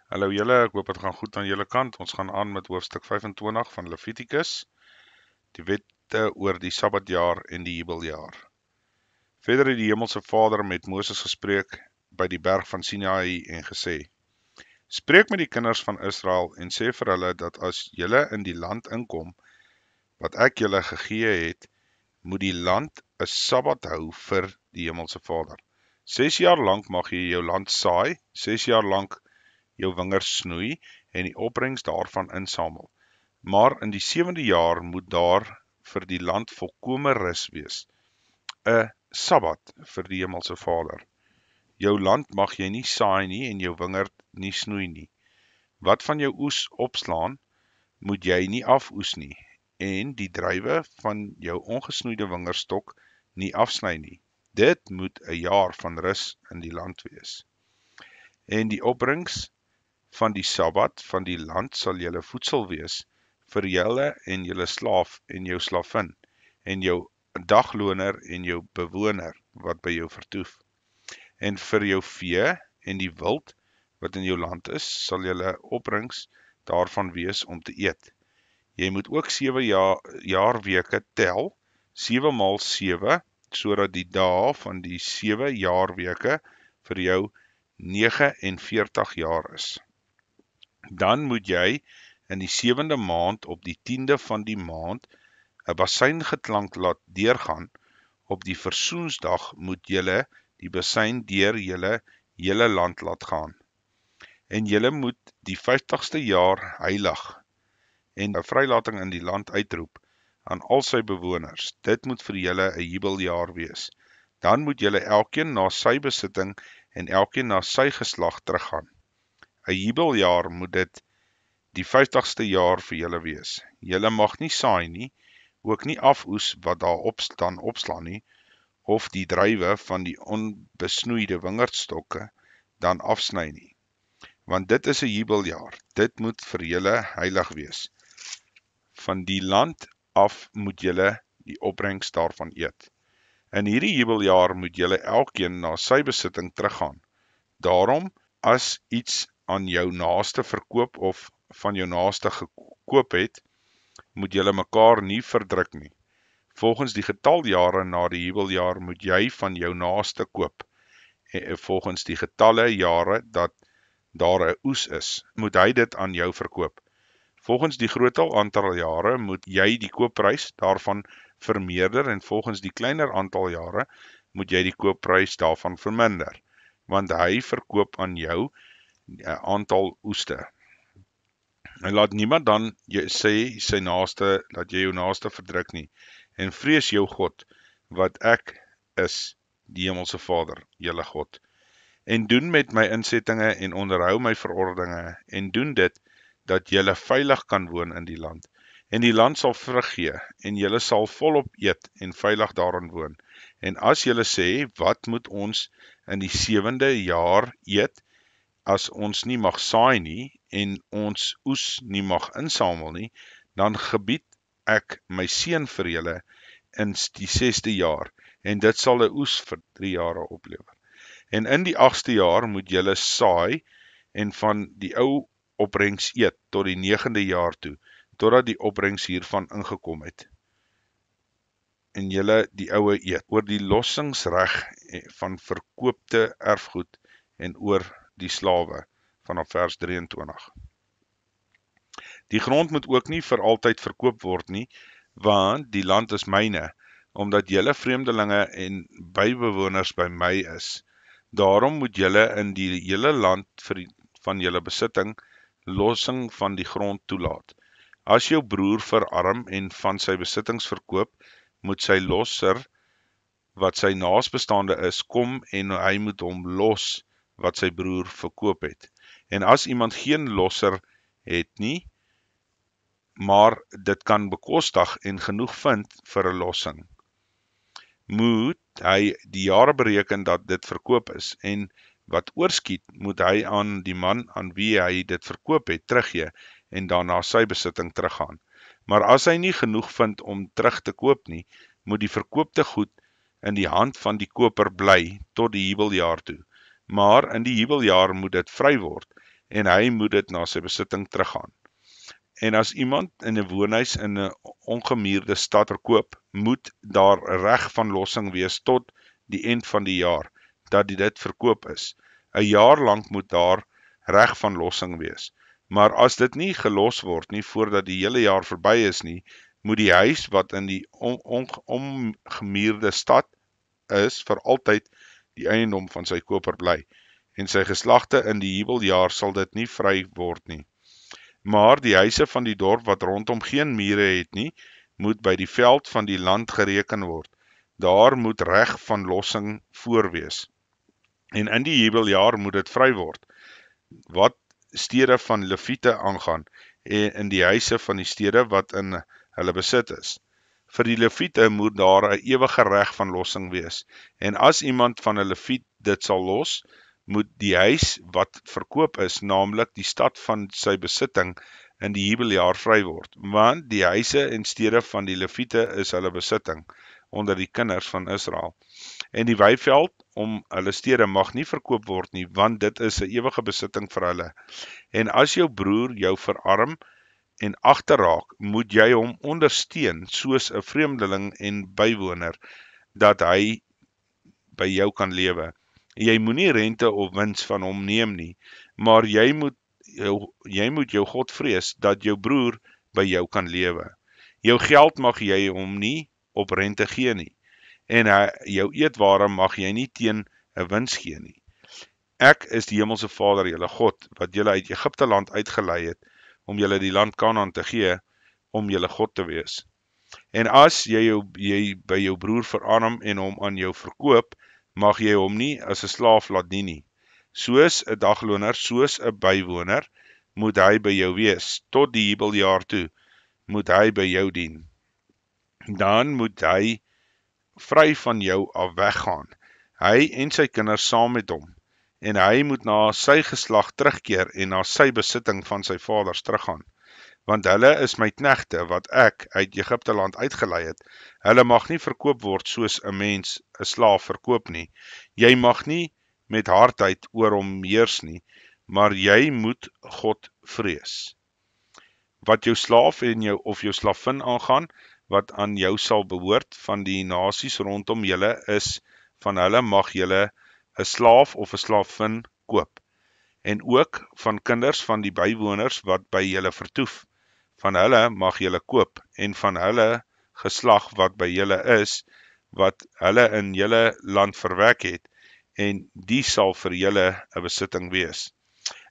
Hallo julle, ek hoop dit gaan goed aan julle kant. Ons gaan aan met hoofstuk 25 van Levitikus, die wette oor die Sabbatjaar en die jubeljaar. Verder het die Hemelse Vader met Moses gespreek by die berg van Sinaï en gesê: Spreek met die kinders van Israel en sê vir hulle dat as julle in die land inkom wat ek julle gegee het, moet die land 'n Sabbat hou vir die Hemelse Vader. 6 jaar lank mag jy jou land saai, 6 jaar lank jou wingerd snoei en die opbrengs daarvan insamel. Maar in die 7de jaar moet daar vir die land volkome rus wees, 'n Sabbat vir die Hemelse Vader. Jou land mag jy nie saai nie en jou wingerd nie snoei nie. Wat van jou oes opslaan, moet jy nie afoes nie, en die druiwe van jou ongesnoeide wingerdstok nie afsny nie. Dit moet 'n jaar van rus in die land wees. En die opbrengs van die Sabbat van die land sal julle voedsel wees, vir julle en julle slaaf en jou slavin, en jou dagloner en jou bewoner, wat by jou vertoef. En vir jou vee en die wild, wat in jou land is, sal julle opbrengs daarvan wees om te eet. Jy moet ook 7 jaarweke tel, 7 maal 7, sodat die dae van die 7 jaarweke vir jou 49 jaar is. Dan moet jy in die 7de maand op die 10de van die maand 'n basyngeklank laat deurgaan. Op die versoensdag moet julle die basyn deur julle hele land laat gaan. En julle moet die 50ste jaar heilig en 'n vrylating in die land uitroep aan al sy bewoners. Dit moet vir julle 'n jubeljaar wees. Dan moet julle elkeen na sy besitting en elkeen na sy geslag teruggaan. 'n Jubeljaar moet dit die 50ste jaar vir julle wees. Julle mag nie saai nie, ook nie afoes wat daar opslaan nie, of die druiwe van die onbesnoeide wingerdstokke dan afsny nie. Want dit is 'n jubeljaar, dit moet vir julle heilig wees. Van die land af moet julle die opbrengs daarvan eet. In hierdie jubeljaar moet julle elkeen na sy besitting teruggaan. Daarom, as iets aan jou naaste verkoop of van jou naaste gekoop het, moet julle mekaar nie verdruk nie. Volgens die getaljare na die jubeljaar moet jy van jou naaste koop. Volgens die getalle jare dat daar 'n oes is, moet hy dit aan jou verkoop. Volgens die groter aantal jare moet jy die koopprys daarvan vermeerder en volgens die kleiner aantal jare moet jy die koopprys daarvan verminder, want hy verkoop aan jou 'n aantal oeste. En laat niemand dan sê sy naaste, dat jy jou naaste verdruk nie, en vrees jou God, wat ek is, die Hemelse Vader, julle God. En doen met my insettinge en onderhou my verordeninge, en doen dit, dat julle veilig kan woon in die land. En die land sal vrug gee, en julle sal volop eet en veilig daarin woon. En as julle sê, wat moet ons in die 7de jaar eet, as ons nie mag saai nie, en ons oes nie mag insamel nie, dan gebied ek my seën vir julle in die 6de jaar, en dit sal 'n oes vir 3 jare oplewer. En in die 8ste jaar moet julle saai, en van die ou opbrengs eet, tot die 9de jaar toe, totdat die opbrengs hiervan ingekom het, en julle die oue eet, oor die lossingsreg van verkoopte erfgoed, en oor die slawe, vanaf vers 23. Die grond moet ook nie vir altyd verkoop word nie, want die land is myne, omdat julle vreemdelinge en bybewoners by my is. Daarom moet julle in die hele land van julle besitting lossing van die grond toelaat. As jou broer verarm en van sy besittings verkoop, moet sy losser, wat sy naasbestaande is, kom en hy moet hom los, wat sy broer verkoop het. En as iemand geen losser het nie, maar dit kan bekostig en genoeg vind vir 'n lossing, moet hy die jare bereken dat dit verkoop is, en wat oorskiet, moet hy aan die man aan wie hy dit verkoop het teruggee, en daarna sy besitting teruggaan. Maar as hy nie genoeg vind om terug te koop nie, moet die verkoopte goed in die hand van die koper bly tot die jubeljaar toe. Maar in die jubeljaar moet dit vry word, en hy moet dit na sy besitting teruggaan. En as iemand in 'n woonhuis in 'n ongemuurde stad verkoop, moet daar reg van lossing wees tot die eind van die jaar dat dit verkoop is. 'n Jaar lank moet daar reg van lossing wees. Maar as dit nie gelos word nie voordat die hele jaar verby is nie, moet die huis wat in die ongemuurde stad is vir altyd die eiendom van sy koper bly. En sy geslagte in die jubeljaar sal dit nie vry word nie. Maar die huise van die dorp wat rondom geen mure het nie, moet by die veld van die land gereken word. Daar moet reg van lossing voor wees. En in die jubeljaar moet dit vry word. Wat stede van Lewiete aangaan, en in die huise van die stede wat in hulle besit is. Vir die Lewiete moet daar 'n ewige reg van lossing wees. En as iemand van 'n Lewiet dit sal los, moet die huis wat verkoop is, naamlik die stad van sy besitting, in die jubeljaar vry word, want die huise en stede van die Lewiete is hulle besitting, onder die kinders van Israel. En die weiveld om hulle stede mag nie verkoop word nie, want dit is 'n ewige besitting vir hulle. En as jou broer jou verarm en agterraak, moet jy hom ondersteun soos 'n vreemdeling en bywoner, dat hy by jou kan lewe. Jy moenie rente of wins van hom neem nie, maar jy moet jou God vrees, dat jou broer by jou kan lewe. Jou geld mag jy hom nie op rente gee nie, en jou eetware mag jy nie teen 'n wins gee nie. Ek is die hemelse Vader, julle God, wat julle uit Egipte land uitgelei het, om julle die land Kanaan te gee, om julle God te wees. En as jy by jou broer verarm en hom aan jou verkoop, mag jy hom nie as 'n slaaf laat dien nie. Soos 'n dagloner, soos 'n bywoner, moet hy by jou wees, tot die jubeljaar toe, moet hy by jou dien. Dan moet hy vry van jou af weggaan, hy en sy kinders saam met hom, en hy moet na sy geslag terugkeer en na sy besitting van sy vaders teruggaan, want hulle is my knegte wat ek uit Egipte land uitgelei het. Hulle mag nie verkoop word soos 'n mens 'n slaaf verkoop nie. Jy mag nie met hardheid oor hom heers nie, maar jy moet God vrees. Wat jou slaaf en jou slavin aangaan, wat aan jou sal behoort van die nasies rondom julle is, van hulle mag julle 'n slaaf of 'n slavin koop. En ook van kinders van die bywoners wat by julle vertoef, van hulle mag julle koop, en van hulle geslag wat by julle is, wat hulle in julle land verwek het, en die sal vir julle 'n besitting wees.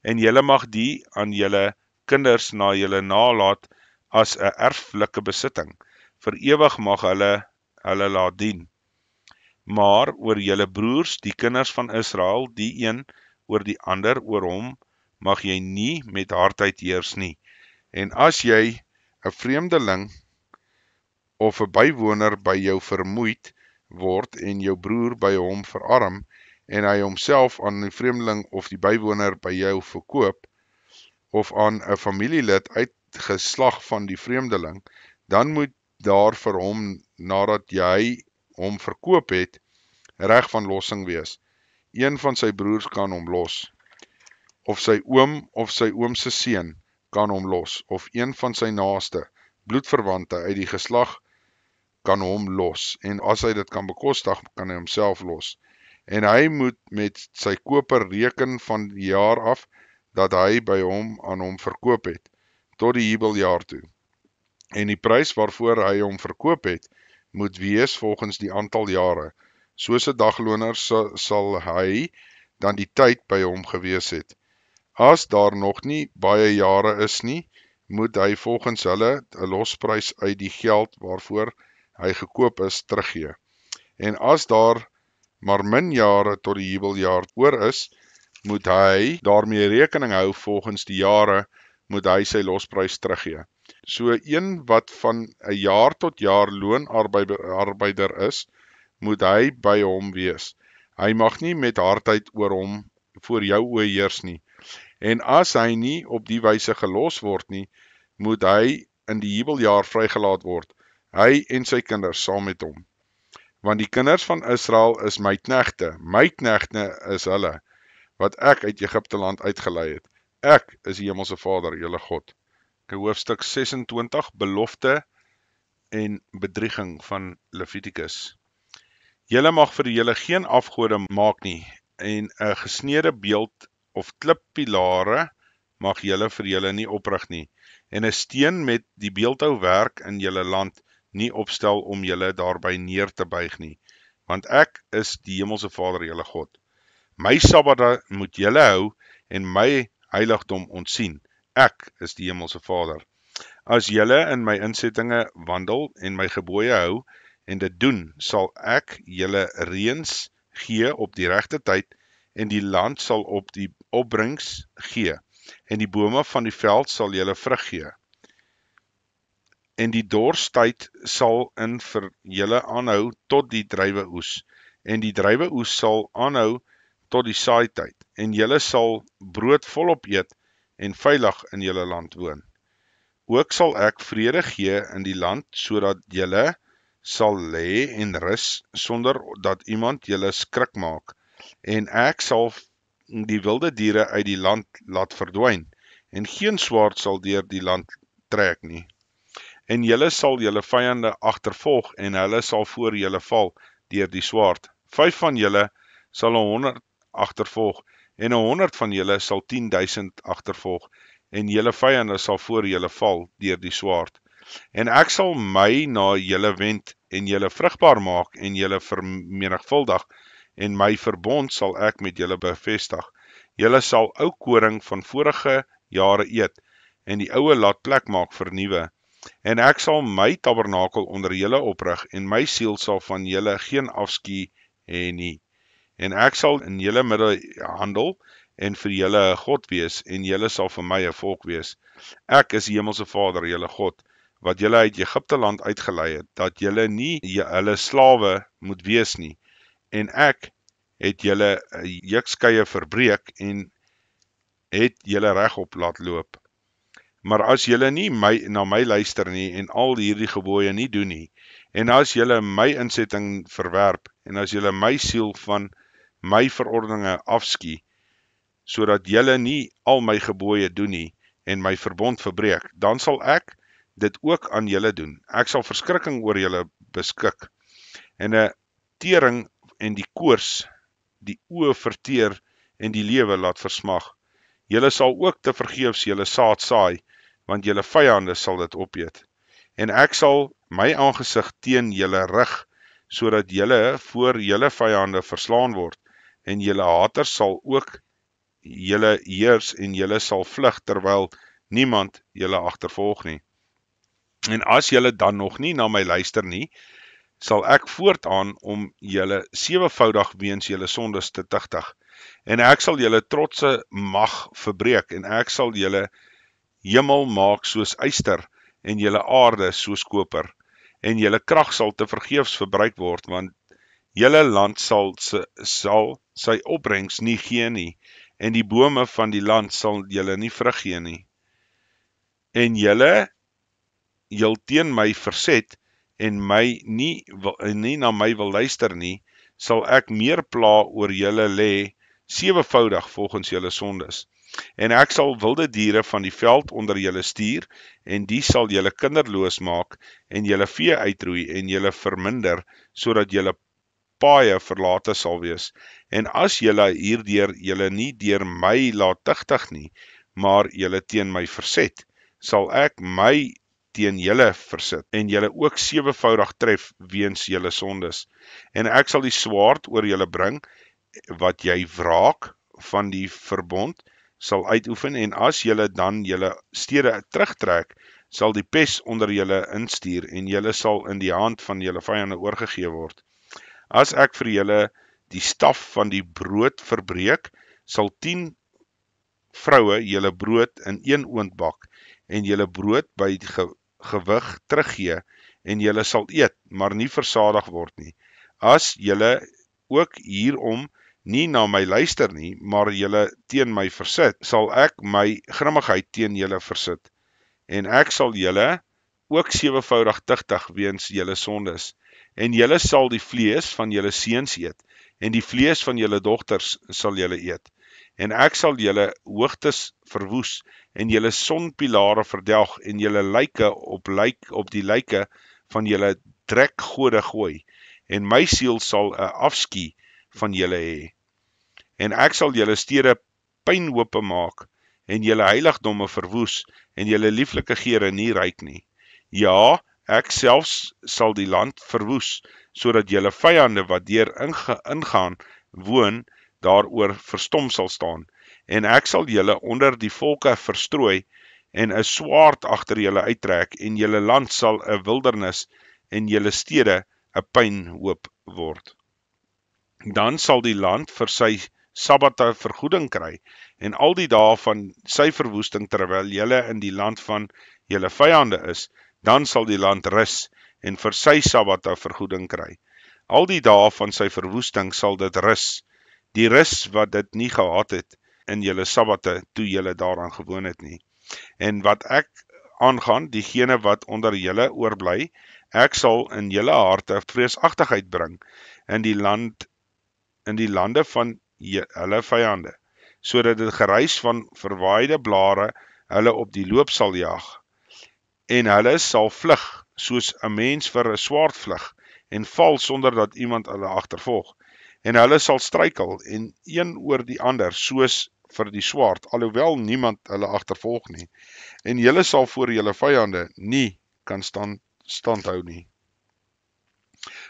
En julle mag die aan julle kinders na julle nalat as 'n erflike besitting. Vir ewig mag hulle laat dien. Maar oor julle broers, die kinders van Israel, die een oor die ander, oor hom, mag jy nie met hardheid heers nie. En as jy 'n vreemdeling of 'n bywoner by jou vermoeid word en jou broer by hom verarm, en hy homself aan die vreemdeling of die bywoner by jou verkoop, of aan 'n familielid uit geslag van die vreemdeling, dan moet daar vir hom, nadat jy hom verkoop het, reg van lossing wees. Een van sy broers kan hom los, of sy oom of sy oom se seun kan hom los, of een van sy naaste, bloedverwante uit die geslag kan hom los, en as hy dit kan bekostig, kan hy homself los. En hy moet met sy koper reken van die jaar af, dat hy by hom aan hom verkoop het, tot die jubeljaar toe. En die prys waarvoor hy hom verkoop het, moet wees volgens die aantal jare. Soos 'n dagloner sal hy dan die tyd by hom gewees het. As daar nog nie baie jare is nie, moet hy volgens hulle 'n losprys uit die geld waarvoor hy gekoop is teruggee. En as daar maar min jare tot die jubeljaar oor is, moet hy daarmee rekening hou volgens die jare, moet hy sy losprys teruggee. So een wat van 'n jaar tot jaar loonarbeider is, moet hy by hom wees. Hy mag nie met hardheid oor hom voor jou oë heers nie. En as hy nie op die wyse gelos word nie, moet hy in die jubeljaar vrygelaat word, hy en sy kinders saam met hom. Want die kinders van Israel is my knegte is hulle, wat ek uit Egipte land uitgelei het. Ek is die Hemelse Vader, julle God. Hoofstuk 26, belofte en bedrieging van Levitikus. Julle mag vir julle geen afgode maak nie, en 'n gesneede beeld of klippilare mag julle vir julle nie oprig nie, en 'n steen met die beeldhouwerk in julle land nie opstel om julle daarby neer te buig nie, want ek is die Hemelse Vader, julle God. My Sabbatte moet julle hou en my heiligdom ontsien. Ek is die Hemelse Vader. As julle in my insettinge wandel en my gebooie hou en dit doen, sal ek julle reëns gee op die regte tyd en die land sal op die opbrengs gee en die bome van die veld sal julle vrug gee. En die dorstyd sal in vir julle aanhou tot die druiweoes en die druiweoes sal aanhou tot die saaityd en julle sal brood volop eet en veilig in julle land woon. Ook sal ek vrede gee in die land, sodat julle sal lê en rus, sonder dat iemand julle skrik maak. En ek sal die wilde diere uit die land laat verdwyn, en geen swaard sal deur die land trek nie. En julle sal julle vyande agtervolg, en hulle sal voor julle val deur die swaard. 5 van julle sal 100 agtervolg, en 100 van julle sal 10.000 agtervolg, en julle vyande sal voor julle val deur die swaard. En ek sal my na julle wend, en julle vrugbaar maak, en julle vermenigvuldig, en my verbond sal ek met julle bevestig. Julle sal ou koring van vorige jare eet, en die oue laat plek maak vir nuwe. En ek sal my tabernakel onder julle oprig, en my siel sal van julle geen afskuw hê nie. En ek sal in julle midde handel, en vir julle 'n God wees, en julle sal vir my 'n volk wees. Ek is die Hemelse Vader, julle God, wat julle uit Egipte land uitgelei het, dat julle nie hulle slawe moet wees nie. En ek het julle jukskeie verbreek, en het julle regop laat loop. Maar as julle nie na my luister nie, en al hierdie gebooie nie doen nie, en as julle my insetting verwerp, en as julle my siel van my verordeninge afskie, sodat julle nie al my gebooie doen nie, en my verbond verbreek, dan sal ek dit ook aan julle doen. Ek sal verskrikking oor julle beskik, en 'n tering en die koors, die oë verteer en die lewe laat versmag. Julle sal ook te vergeefs julle saad saai, want julle vyande sal dit opeet. En ek sal my aangesig teen julle rig, sodat julle voor julle vyande verslaan word, en julle haters sal ook julle heers, en julle sal vlug, terwyl niemand julle agtervolg nie. En as julle dan nog nie na my luister nie, sal ek voortaan om julle 7voudig weens julle sondes te tigtig. En ek sal julle trotse mag verbreek, en ek sal julle hemel maak soos yster, en julle aarde soos koper, en julle krag sal te vergeefs verbruik word, want julle land sal sy opbrengs nie gee nie, en die bome van die land sal julle nie vrug gee nie. En julle teen my verset, en nie na my wil luister nie, sal ek meer pla oor julle lê, 7voudig volgens julle sondes. En ek sal wilde diere van die veld onder julle stuur, en die sal julle kinderloos maak, en julle vee uitroei, en julle verminder, sodat julle paaie verlate sal wees. En as julle hierdeur julle nie deur my laat tigtig nie, maar julle teen my verset, sal ek my teen julle versit, en julle ook 7voudig tref weens julle sondes. En ek sal die swaard oor julle bring, wat jy wraak van die verbond sal uitoefen, en as julle dan julle stede terugtrek, sal die pes onder julle instuur, en julle sal in die hand van julle vyande oorgegee word. As ek vir julle die staf van die brood verbreek, sal 10 vroue julle brood in 1 oond bak, en julle brood by die gewig teruggee, en julle sal eet, maar nie versadig word nie. As julle ook hierom nie na my luister nie, maar julle teen my versit, sal ek my grimmigheid teen julle versit. En ek sal julle ook 7voudig tigtig weens julle sondes. En julle sal die vlees van julle seuns eet, en die vlees van julle dogters sal julle eet. en ek sal julle hoogtes verwoes, en julle sonpilare verdelg, en julle lyke op die lyke van julle trekgode gooi, en my siel sal 'n afskie van julle hê. En ek sal julle stede pynhope maak, en julle heiligdomme verwoes, en julle lieflike gere nie ruik nie. Ja, ek selfs sal die land verwoes, sodat julle vyande wat deur ingaan woon, daaroor verstom sal staan. En ek sal julle onder die volke verstrooi, en 'n swaard agter julle uittrek, en julle land sal 'n wildernis, en julle stede 'n pynhoop word. Dan sal die land vir sy sabbate vergoeding kry, en al die dae van sy verwoesting terwyl julle in die land van julle vyande is, dan sal die land rus en vir sy sabbate vergoeding kry. Al die dae van sy verwoesting sal dit rus, die rus wat dit nie gehad het in julle sabbate toe julle daaraan gewoon het nie. En wat ek aangaan, diegene wat onder julle oorbly, ek sal in julle harte vreesagtigheid bring in die lande van hulle vyande, sodat dit geruis van verwaaide blare hulle op die loop sal jaag. En hulle sal vlug, soos 'n mens vir 'n swaard vlug, en val sonder dat iemand hulle agtervolg. En hulle sal struikel, en een oor die ander, soos vir die swaard, alhoewel niemand hulle agtervolg nie. En julle sal voor julle vyande nie kan standhou nie.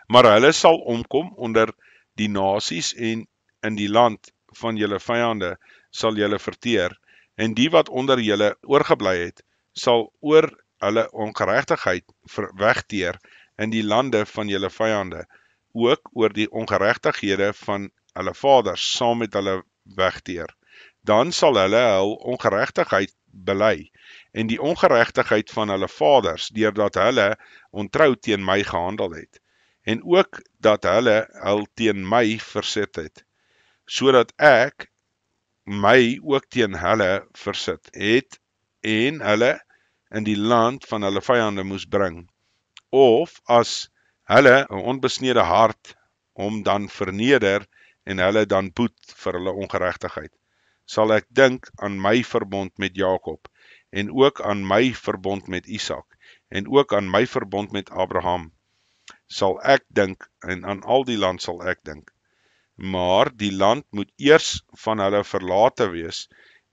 Maar hulle sal omkom onder die nasies, en in die land van julle vyande sal julle verteer, en die wat onder julle oorgebly het, sal oor hulle ongeregtigheid wegteer in die lande van julle vyande, ook oor die ongeregtighede van hulle vaders saam met hulle wegteer. Dan sal hulle hul ongeregtigheid bely, en die ongeregtigheid van hulle vaders, deurdat hulle ontrou teen my gehandel het, en ook dat hulle hul teen my verset het, sodat ek my ook teen hulle versit het, en hulle in die land van hulle vyande moes bring, of as hulle 'n onbesnede hart hom dan verneder, en hulle dan boet vir hulle ongeregtigheid, sal ek dink aan my verbond met Jakob, en ook aan my verbond met Isak, en ook aan my verbond met Abraham, sal ek dink, en aan al die land sal ek dink. Maar die land moet eers van hulle verlate wees,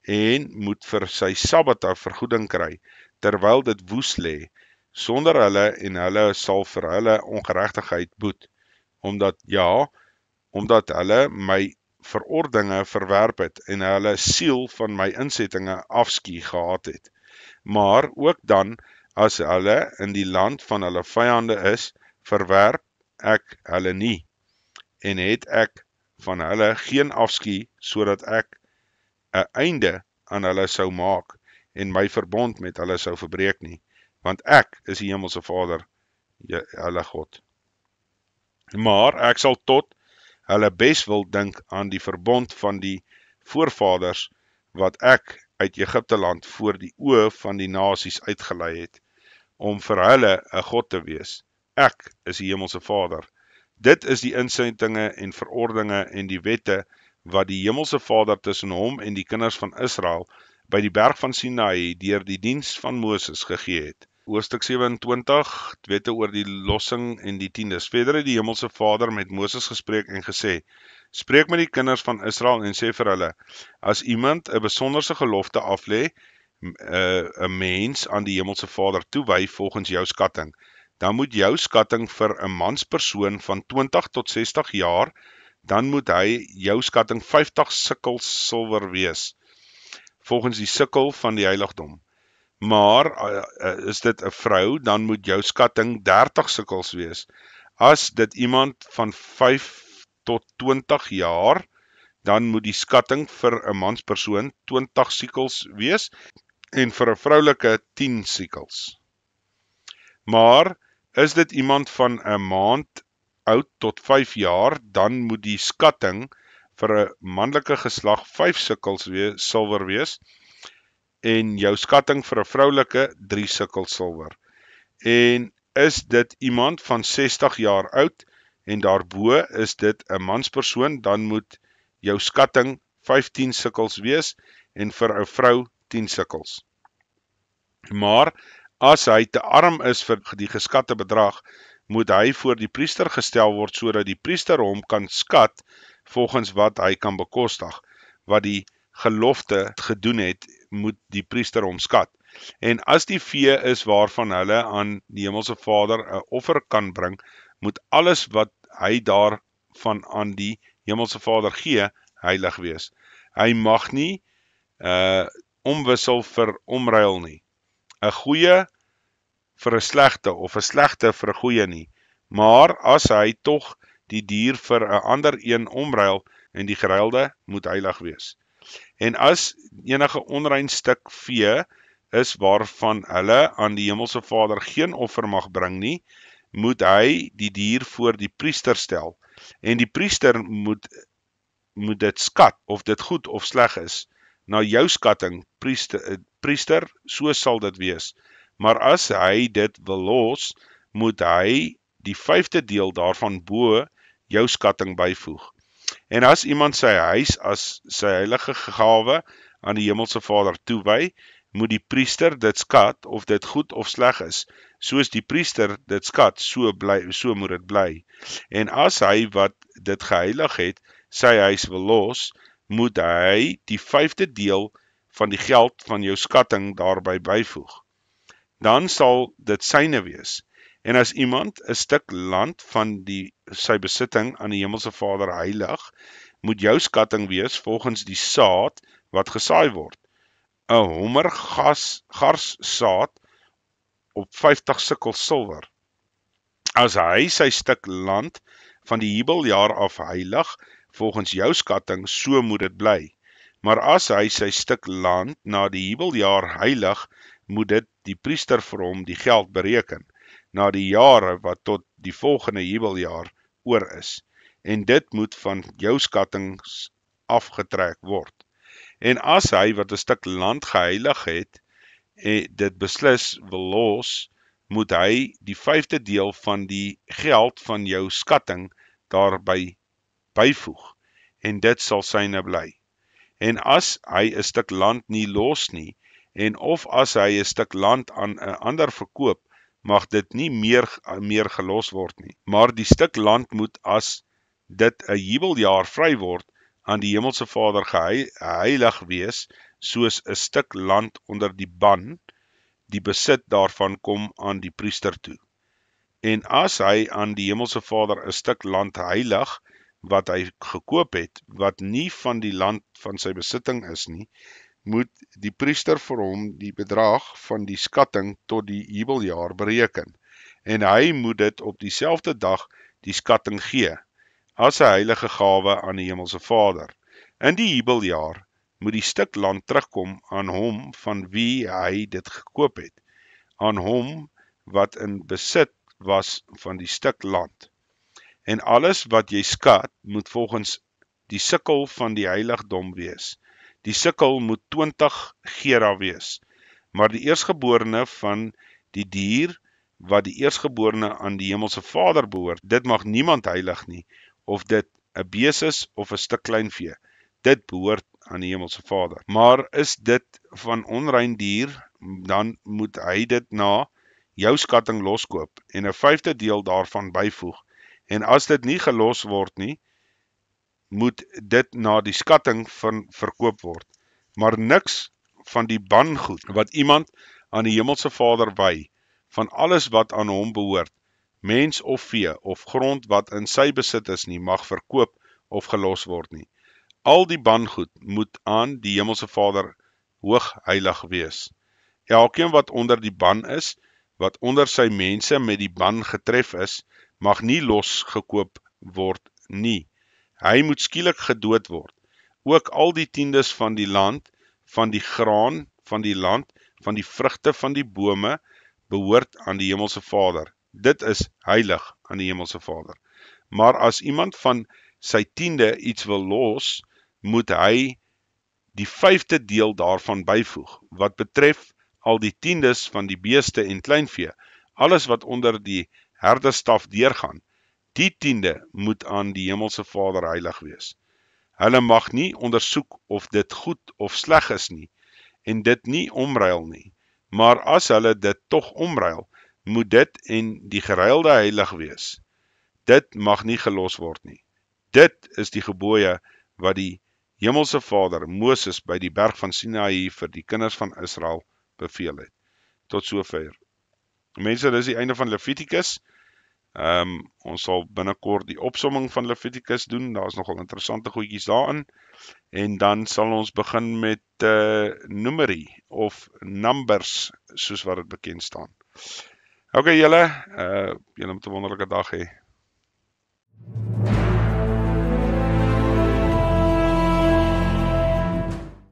en moet vir sy sabbate vergoeding kry, terwyl dit woes lê, sonder hulle, en hulle sal vir hulle ongeregtigheid boet, omdat hulle my verordeninge verwerp het, en hulle siel van my insettinge afskie gehad het. Maar ook dan, as hulle in die land van hulle vyande is, verwerp ek hulle nie, en het ek van hulle geen afskie, sodat ek 'n einde aan hulle sou maak, en my verbond met hulle sou verbreek nie, want ek is die Hemelse Vader, hulle God. Maar ek sal tot hulle beswil dink aan die verbond van die voorvaders, wat ek uit Egipte land voor die oë van die nasies uitgelei het, om vir hulle 'n God te wees. Ek is die Hemelse Vader. Dit is die insettinge en verordeninge en die wette, wat die Hemelse Vader tussen hom en die kinders van Israel by die berg van Sinaï deur die diens van Moses gegee het. Hoofstuk 27, wette oor die lossing en die tiendes. Verder het die Hemelse Vader met Moses gespreek en gesê, spreek met die kinders van Israel en sê vir hulle, as iemand 'n besonderse gelofte aflê, 'n mens aan die Hemelse Vader toewy volgens jou skatting, dan moet jou skatting vir 'n manspersoon van 20 tot 60 jaar, dan moet hy jou skatting 50 sikkels silwer wees, volgens die sikkel van die heiligdom. Maar is dit 'n vrou, dan moet jou skatting 30 sikkels wees. As dit iemand van 5 tot 20 jaar, dan moet die skatting vir 'n manspersoon 20 sikkels wees, en vir 'n vroulike 10 sikkels. Maar is dit iemand van 'n maand oud tot 5 jaar, dan moet die skatting vir 'n manlike geslag 5 sikkels silwer wees, en jou skatting vir 'n vroulike 3 sikkels silwer. En is dit iemand van 60 jaar oud, en daarbo is dit 'n manspersoon, dan moet jou skatting 15 sikkels wees en vir 'n vrou 10 sikkels. Maar as hy te arm is vir die geskatte bedrag, moet hy voor die priester gestel word sodat die priester hom kan skat volgens wat hy kan bekostig. Wat die gelofte gedoen het, moet die priester hom skat. En as die vee is waarvan hulle aan die Hemelse Vader 'n offer kan bring, moet alles wat hy daarvan aan die Hemelse Vader gee, heilig wees. Hy mag nie omwissel vir omruil nie. 'n goeie vir 'n slegte of 'n slegte vir 'n goeie nie. Maar as hy tog die dier vir 'n ander een omruil en die geruilde moet heilig wees. En as enige onrein stuk vee is waarvan hulle aan die Hemelse Vader geen offer mag bring nie, moet hy die dier voor die priester stel. En die priester moet dit skat of dit goed of sleg is. Na jou skatting, priester, so sal dit wees. Maar as hy dit wil los, moet hy die 5de deel daarvan bo jou skatting byvoeg. En as iemand sy huis as sy heilige gawe aan die Hemelse Vader toewy, moet die priester dit skat of dit goed of sleg is. Soos die priester dit skat, so moet dit bly. En as hy wat dit geheilig het, sy huis wil los, moet hy die 5de deel van die geld van jou skatting daarby byvoeg. Dan sal dit syne wees. En as iemand 'n stuk land van sy besitting aan die Hemelse Vader heilig, moet jou skatting wees volgens die saad wat gesaai word. 'n homer garssaad op 50 sikkels silwer. As hy sy stuk land van die jubeljaar af heilig, volgens jou skatting, so moet dit bly. Maar as hy sy stuk land na die jubeljaar heilig, moet dit die priester vir hom die geld bereken, na die jare wat tot die volgende jubeljaar oor is. En dit moet van jou skattings afgetrek word. En as hy wat 'n stuk land geheilig het, dit beslis wil los, moet hy die 5de deel van die geld van jou skatting daarby byvoeg, en dit sal syne bly. En as hy 'n stuk land nie los nie, en of as hy 'n stuk land aan 'n ander verkoop, mag dit nie meer gelos word nie. Maar die stuk land moet, as dit 'n jubeljaar vry word, aan die Hemelse Vader geheilig wees, soos 'n stuk land onder die ban, die besit daarvan kom aan die priester toe. En as hy aan die Hemelse Vader 'n stuk land heilig, wat hy gekoop het, wat nie van die land van sy besitting is nie, moet die priester vir hom die bedrag van die skatting tot die jubeljaar bereken, en hy moet dit op dieselfde dag die skatting gee, as 'n heilige gawe aan die Hemelse Vader. In die jubeljaar moet die stuk land terugkom aan hom van wie hy dit gekoop het, aan hom wat in besit was van die stuk land. En alles wat jy skat, moet volgens die sikkel van die heiligdom wees. Die sikkel moet 20 gera wees, maar die eersgeborene van die dier, wat die eersgeborene aan die Hemelse Vader behoort, dit mag niemand heilig nie, of dit 'n bees is of 'n stuk kleinvee, dit behoort aan die Hemelse Vader. Maar is dit van onrein dier, dan moet hy dit na jou skatting loskoop, en 'n 5de deel daarvan byvoeg, en as dit nie gelos word nie, moet dit na die skatting verkoop word. Maar niks van die bangoed wat iemand aan die Hemelse Vader wy, van alles wat aan hom behoort, mens of vee of grond wat in sy besit is nie, mag verkoop of gelos word nie. Al die bangoed moet aan die Hemelse Vader hoog heilig wees. Elkeen wat onder die ban is, wat onder sy mense met die ban getref is, mag nie losgekoop word nie. Hy moet skielik gedood word. Ook al die tiendes van die land, van die graan van die land, van die vrugte van die bome, behoort aan die Hemelse Vader. Dit is heilig aan die Hemelse Vader. Maar as iemand van sy tiende iets wil los, moet hy die 5de deel daarvan byvoeg, wat betref al die tiendes van die beeste en kleinvee, alles wat onder die herderstaf deurgaan, die tiende moet aan die Hemelse Vader heilig wees. Hulle mag nie ondersoek of dit goed of sleg is nie, en dit nie omruil nie. Maar as hulle dit tog omruil, moet dit en die geruilde heilig wees. Dit mag nie gelos word nie. Dit is die gebooie wat die Hemelse Vader Moses by die berg van Sinaï vir die kinders van Israel beveel het. Tot sover. Mense, dis die einde van Levitikus. Ons sal binnekort die opsomming van Levitikus doen. Daar is nogal interessante goedjies daarin. En dan sal ons begin met Numeri of Numbers, soos wat dit bekend staan. Ok, julle moet 'n wonderlike dag hê.